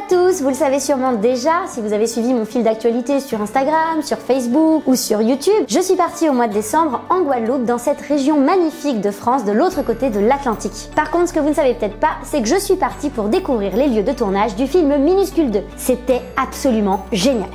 tous, vous le savez sûrement déjà, si vous avez suivi mon fil d'actualité sur Instagram, sur Facebook ou sur YouTube, je suis partie au mois de décembre en Guadeloupe, dans cette région magnifique de France, de l'autre côté de l'Atlantique. Par contre, ce que vous ne savez peut-être pas, c'est que je suis partie pour découvrir les lieux de tournage du film Minuscule 2. C'était absolument génial.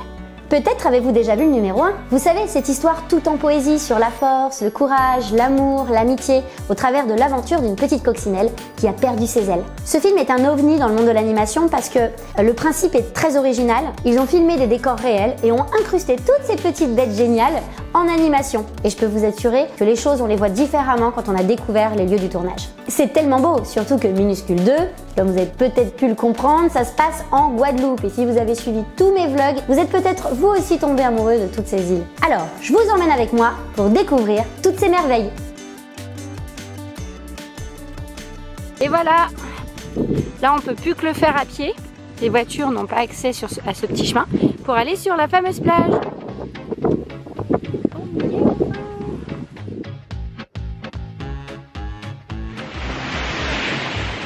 Peut-être avez-vous déjà vu le numéro 1. Vous savez, cette histoire tout en poésie sur la force, le courage, l'amour, l'amitié, au travers de l'aventure d'une petite coccinelle qui a perdu ses ailes. Ce film est un ovni dans le monde de l'animation parce que le principe est très original. Ils ont filmé des décors réels et ont incrusté toutes ces petites bêtes géniales en animation. Et je peux vous assurer que les choses, on les voit différemment quand on a découvert les lieux du tournage. C'est tellement beau, surtout que Minuscule 2, comme vous avez peut-être pu le comprendre, ça se passe en Guadeloupe. Et si vous avez suivi tous mes vlogs, vous êtes peut-être vous aussi tombé amoureux de toutes ces îles. Alors, je vous emmène avec moi pour découvrir toutes ces merveilles. Et voilà, là on peut plus que le faire à pied. Les voitures n'ont pas accès à ce petit chemin pour aller sur la fameuse plage.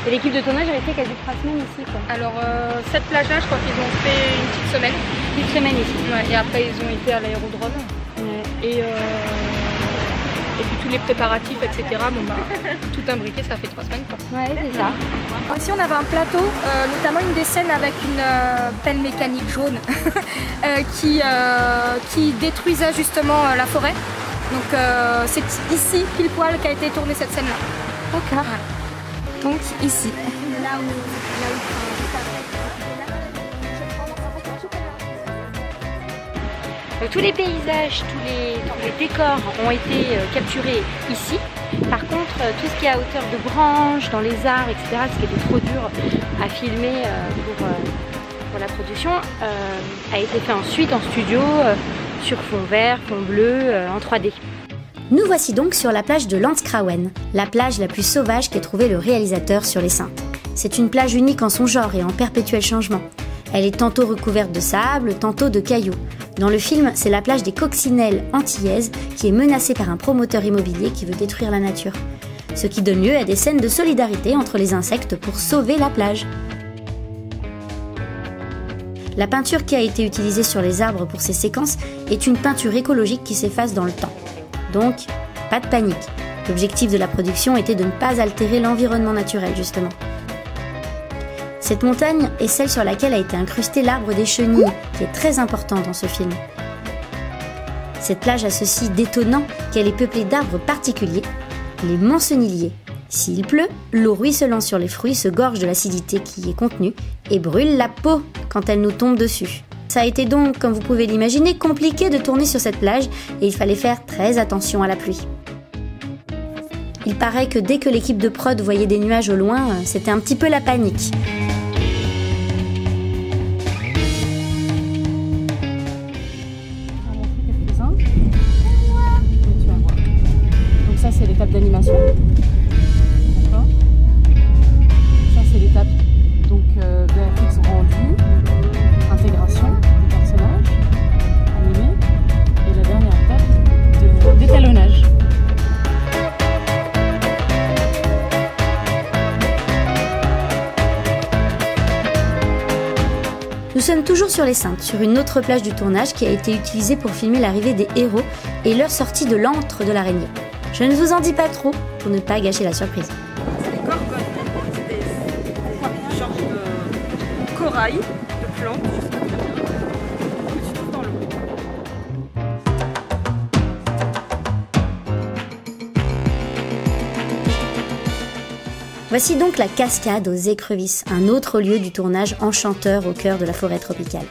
Et l'équipe de tournage est restée quasi 3 semaines ici, quoi. Alors cette plage-là, je crois qu'ils ont fait une petite semaine. Une semaine ici. Ouais, et après ils ont été à l'aérodrome. Ouais. Et puis tous les préparatifs, etc. Bon bah tout imbriqué, ça fait 3 semaines quoi. Ouais, c'est ça. Ici on avait un plateau, notamment une des scènes avec une pelle mécanique jaune qui détruisait justement la forêt. Donc c'est ici pile poil qu'a été tournée cette scène-là. D'accord. Voilà. Donc ici. Tous les paysages, tous les décors ont été capturés ici. Par contre, tout ce qui est à hauteur de branches, dans les arbres, etc., ce qui était trop dur à filmer pour la production, a été fait ensuite en studio sur fond vert, fond bleu, en 3D. Nous voici donc sur la plage de Landskrawen, la plage la plus sauvage qu'ait trouvée le réalisateur sur les Saintes. C'est une plage unique en son genre et en perpétuel changement. Elle est tantôt recouverte de sable, tantôt de cailloux. Dans le film, c'est la plage des Coccinelles antillaises qui est menacée par un promoteur immobilier qui veut détruire la nature. Ce qui donne lieu à des scènes de solidarité entre les insectes pour sauver la plage. La peinture qui a été utilisée sur les arbres pour ces séquences est une peinture écologique qui s'efface dans le temps. Donc, pas de panique. L'objectif de la production était de ne pas altérer l'environnement naturel, justement. Cette montagne est celle sur laquelle a été incrusté l'arbre des chenilles, qui est très important dans ce film. Cette plage a ceci d'étonnant qu'elle est peuplée d'arbres particuliers, les mancenilliers. S'il pleut, l'eau ruisselant sur les fruits se gorge de l'acidité qui y est contenue et brûle la peau quand elle nous tombe dessus. Ça a été donc, comme vous pouvez l'imaginer, compliqué de tourner sur cette plage et il fallait faire très attention à la pluie. Il paraît que dès que l'équipe de prod voyait des nuages au loin, c'était un petit peu la panique. Donc ça c'est l'étape d'animation. D'accord. Ça c'est l'étape donc VFX rendu, intégration du personnage, animé, et la dernière étape d'étalonnage. Nous sommes toujours sur les Saintes, sur une autre plage du tournage qui a été utilisée pour filmer l'arrivée des héros et leur sortie de l'antre de l'araignée. Je ne vous en dis pas trop pour ne pas gâcher la surprise. C'est des corps, c'est des genres de corail, de plantes. Dans l'eau. Voici donc la cascade aux écrevisses, un autre lieu du tournage enchanteur au cœur de la forêt tropicale.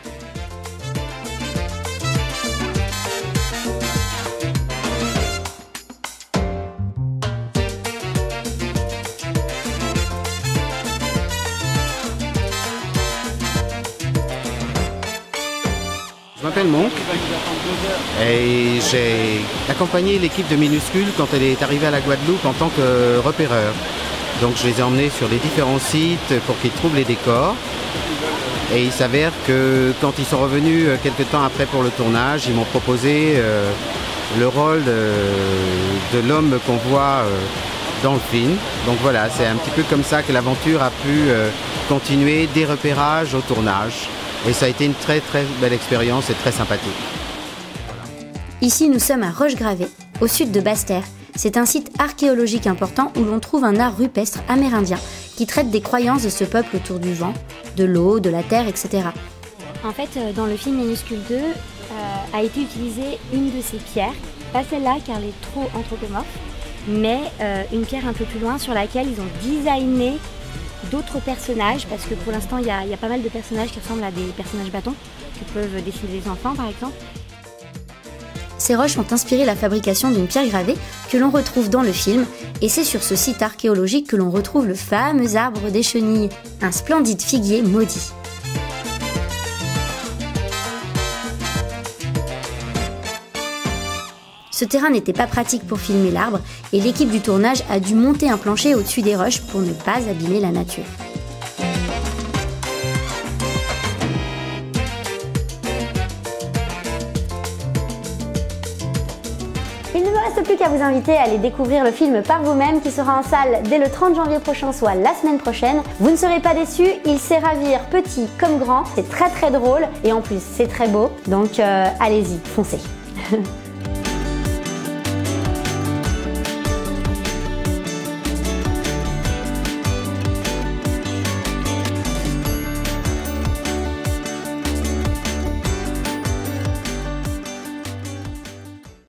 Je m'appelle Monk et j'ai accompagné l'équipe de Minuscule quand elle est arrivée à la Guadeloupe en tant que repéreur. Donc je les ai emmenés sur les différents sites pour qu'ils trouvent les décors. Et il s'avère que quand ils sont revenus quelques temps après pour le tournage, ils m'ont proposé le rôle de l'homme qu'on voit dans le film. Donc voilà, c'est un petit peu comme ça que l'aventure a pu continuer des repérages au tournage. Et ça a été une très très belle expérience et très sympathique. Ici, nous sommes à Roche-Gravée, au sud de Basse-Terre. C'est un site archéologique important où l'on trouve un art rupestre amérindien qui traite des croyances de ce peuple autour du vent, de l'eau, de la terre, etc. En fait, dans le film Minuscule 2, a été utilisée une de ces pierres, pas celle-là car elle est trop anthropomorphe, mais une pierre un peu plus loin sur laquelle ils ont designé d'autres personnages, parce que pour l'instant il y a pas mal de personnages qui ressemblent à des personnages bâtons que peuvent dessiner les enfants par exemple. Ces roches ont inspiré la fabrication d'une pierre gravée que l'on retrouve dans le film, et c'est sur ce site archéologique que l'on retrouve le fameux arbre des chenilles, un splendide figuier maudit. Ce terrain n'était pas pratique pour filmer l'arbre et l'équipe du tournage a dû monter un plancher au-dessus des roches pour ne pas abîmer la nature. Il ne me reste plus qu'à vous inviter à aller découvrir le film par vous-même qui sera en salle dès le 30 janvier prochain, soit la semaine prochaine. Vous ne serez pas déçus, il sait ravir petit comme grand, c'est très très drôle et en plus c'est très beau, donc allez-y, foncez.